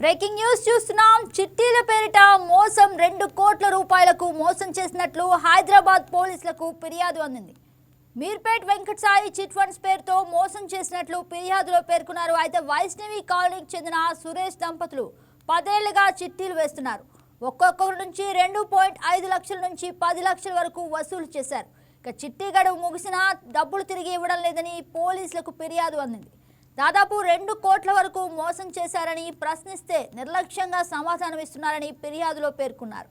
Breaking news చూస్తున్నాం. చిట్టీల పేరిట మోసం 2 కోట్ల రూపాయలకు మోసం చేసినట్లు హైదరాబాద్ పోలీసులకు ఫిర్యాదు అందింది. మీర్పేట్ వెంకట సాయి చిట్ ఫండ్స్ పేరుతో మోసం చేసినట్లు ఫిర్యాదులో పేర్కొన్నారు. అయితే వైష్ణవి కాలనీకి చెందిన సురేష్ దంపతులు 10 ఏళ్లుగా చిట్టీలు వేస్తున్నారు. ఒక్కొక్కరి నుంచి 2.5 లక్షల నుంచి 10 లక్షల వరకు వసూలు చేశారు. ఇక చిట్టి గడువు ముగిసినా డబ్బులు తిరిగి ఇవ్వడం లేదని పోలీసులకు ఫిర్యాదు అందింది. దాదాపు 2 కోట్ల వరకు మోసం చేశారని ప్రశ్నిస్తే నిర్లక్ష్యంగా సమాధానం ఇస్తున్నారని ఫిర్యాదులో పేర్కొన్నారు.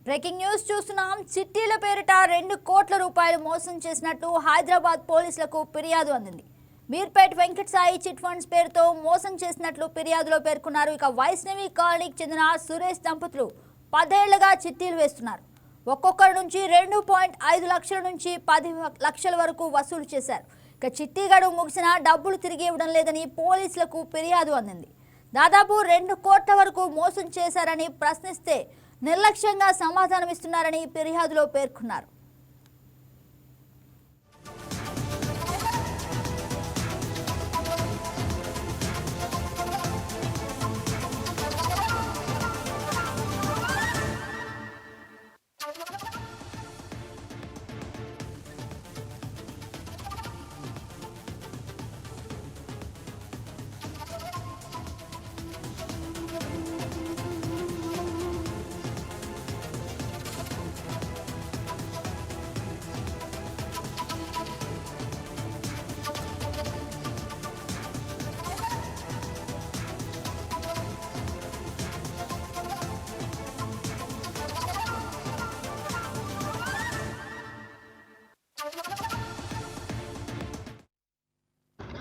బ్రేకింగ్ న్యూస్ చూస్తున్నాం. చిట్టీల పేరిట 2 కోట్ల రూపాయలు మోసం చేసినట్లు హైదరాబాద్ పోలీసులకు ఫిర్యాదు అందింది. మీర్పేట్ వెంకట సాయి చిట్ ఫండ్స్ పేరుతో మోసం చేసినట్లు ఫిర్యాదులో పేర్కొన్నారు. ఇక వైష్ణవి కాలనీకి చెందిన సురేష్ దంపతులు 10 ఏళ్లుగా చిట్టీలు వేస్తున్నారు. ఒక్కొక్కరి నుంచి 2.5 లక్షల నుంచి 10 లక్షల వరకు వసూలు చేశారు. ఇక చిట్టి గడువు ముగిసినా డబ్బులు తిరిగి ఇవ్వడం లేదని పోలీసులకు ఫిర్యాదు అందింది. దాదాపు 2 కోట్ల వరకు మోసం చేశారని ప్రశ్నిస్తే నిర్లక్ష్యంగా సమాధానం ఇస్తున్నారని ఫిర్యాదులో పేర్కొన్నారు.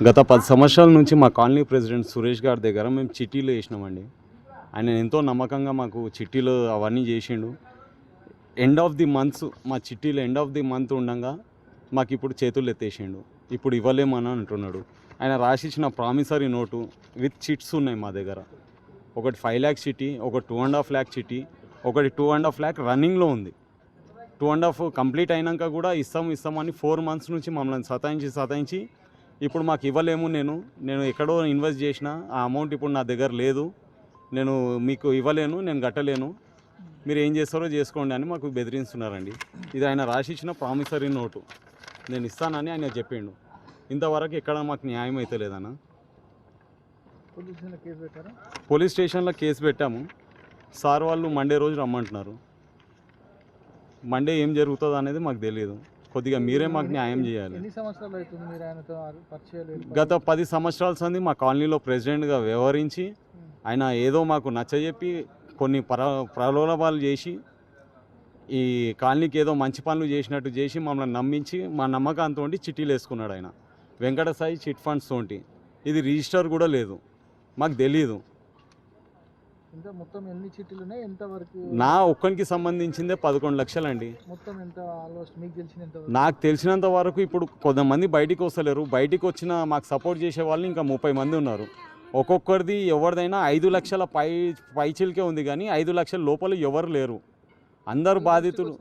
గత 10 సంవత్సరాల నుంచి మా కాలనీ ప్రెసిడెంట్ సురేష్ గారి దగ్గర మేము చిట్టీలు వేసినామండి. ఆయన ఎంతో నమ్మకంగా మాకు చిట్టీలు అవన్నీ చేసిండు. ఎండ్ ఆఫ్ ది మంత్స్ మా చిట్టీలు ఎండ్ ఆఫ్ ది మంత్ ఉండగా మాకు ఇప్పుడు చేతులు ఎత్తేసిండు. ఇప్పుడు ఇవ్వలేమని అంటున్నాడు. ఆయన రాసిచ్చిన ప్రామిసరీ నోటు విత్ చిట్స్ ఉన్నాయి మా దగ్గర. ఒకటి 5 lakhs చిట్టి, ఒకటి 2.5 lakh చిట్టి, ఒకటి 2.5 lakh రన్నింగ్లో ఉంది. 2.5 కంప్లీట్ అయినాక కూడా ఇస్తామని 4 months నుంచి మమ్మల్ని సతాయించి ఇప్పుడు మాకు ఇవ్వలేము, నేను ఎక్కడో ఇన్వెస్ట్ చేసిన ఆ అమౌంట్ ఇప్పుడు నా దగ్గర లేదు, నేను మీకు ఇవ్వలేను, నేను కట్టలేను, మీరు ఏం చేస్తారో చేసుకోండి అని మాకు బెదిరిస్తున్నారండి. ఇది ఆయన రాసిచ్చిన ప్రామిసరీ నోటు. నేను ఇస్తానని ఆయన చెప్పిండు. ఇంతవరకు ఎక్కడ మాకు న్యాయం అయితే లేదన్న. పోలీస్ స్టేషన్లో కేసు పెట్టాము. సార్ వాళ్ళు మండే రోజు రమ్మంటున్నారు. మండే ఏం జరుగుతుందో అనేది మాకు తెలియదు. కొద్దిగా మీరే మాకు న్యాయం చేయాలి. గత 10 సంవత్సరాల సంది మా కాలనీలో ప్రెసిడెంట్గా వ్యవహరించి ఆయన ఏదో మాకు నచ్చజెప్పి కొన్ని ప్రలోభాలు చేసి ఈ కాలనీకి ఏదో మంచి పనులు చేసినట్టు చేసి మమ్మల్ని నమ్మించి మా నమ్మకంతో చిట్టీలు వేసుకున్నాడు ఆయన. వెంకట సాయి చిట్ ఫండ్స్ తోటి. ఇది రిజిస్టర్ కూడా లేదు, మాకు తెలియదు. మొత్తం ఎన్ని చిట్టీలు ఉన్నాయి? ఎంతవరకు? నా ఒక్కరికి సంబంధించిందే 11 లక్షలు అండి. మొత్తం ఎంత ఆల్మోస్ట్ మీకు తెలిసినంత? నాకు తెలిసినంత వరకు ఇప్పుడు కొంతమంది బయటికి వస్తలేరు. బయటికి వచ్చిన మాకు సపోర్ట్ చేసే వాళ్ళు ఇంకా 30 మంది ఉన్నారు. ఒక్కొక్కరిది ఎవరిదైనా 5 లక్షల పైచిల్కే ఉంది, కానీ 5 లక్షల లోపల ఎవరు లేరు. అందరు బాధితులు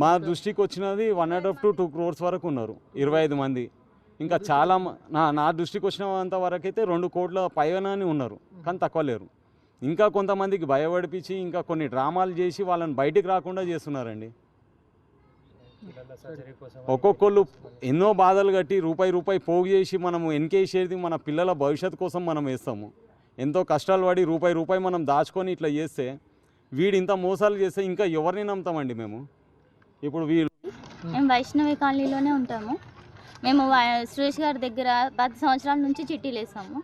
మా దృష్టికి వచ్చినది 1.5 to 2 crores వరకు ఉన్నారు. 25 మంది. ఇంకా చాలా నా దృష్టికి వచ్చినంత వరకు అయితే 2 కోట్ల పైన ఉన్నారు, కానీ తక్కువ లేరు. ఇంకా కొంతమందికి భయపడిపించి ఇంకా కొన్ని డ్రామాలు చేసి వాళ్ళని బయటికి రాకుండా చేస్తున్నారండి. ఒక్కొక్కళ్ళు ఎన్నో బాధలు కట్టి రూపాయి పోగు చేసి మనము ఎన్కేసేది మన పిల్లల భవిష్యత్తు కోసం మనం వేస్తాము. ఎంతో కష్టాలు పడి రూపాయి మనం దాచుకొని ఇట్లా చేస్తే వీడు ఇంత మోసాలు చేస్తే ఇంకా ఎవరిని నమ్ముతామండి మేము. ఇప్పుడు వీళ్ళు మేము వైష్ణవి కాలనీలోనే ఉంటాము. మేము సురేష్ గారి దగ్గర 10 సంవత్సరాల నుంచి చిట్టీలు వేసాము.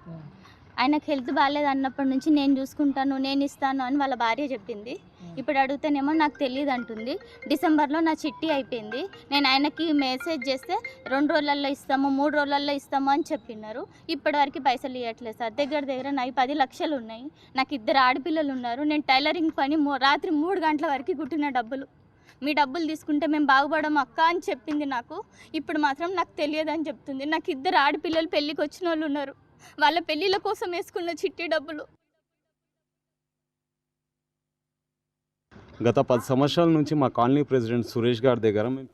ఆయనకు హెల్త్ బాగాలేదు అన్నప్పటి నుంచి నేను చూసుకుంటాను, నేను ఇస్తాను అని వాళ్ళ భార్య చెప్పింది. ఇప్పుడు అడిగితేనేమో నాకు తెలియదు అంటుంది. డిసెంబర్లో నా చిట్టి అయిపోయింది. నేను ఆయనకి మెసేజ్ చేస్తే 2 రోజులలో ఇస్తాము, 3 రోజులలో ఇస్తాము అని చెప్పినారు. ఇప్పటివరకు పైసలు ఇవ్వట్లేదు సార్. దగ్గర నావి 10 లక్షలు ఉన్నాయి. నాకు 2 ఆడపిల్లలు ఉన్నారు. నేను టైలరింగ్ పని రాత్రి 3 గంటల వరకు కుట్టిన డబ్బులు. మీ డబ్బులు తీసుకుంటే మేము బాగుపడము అక్క అని చెప్పింది నాకు. ఇప్పుడు మాత్రం నాకు తెలియదు అని చెప్తుంది. నాకు 2 ఆడపిల్లలు పెళ్ళికి వచ్చిన వాళ్ళు ఉన్నారు. వాళ్ళ పెళ్ళిళ్ళ కోసం వేసుకున్న చిట్టి డబ్బులు. గత 10 సంవత్సరాల నుంచి మా కాలనీ ప్రెసిడెంట్ సురేష్ గారి దగ్గర మేము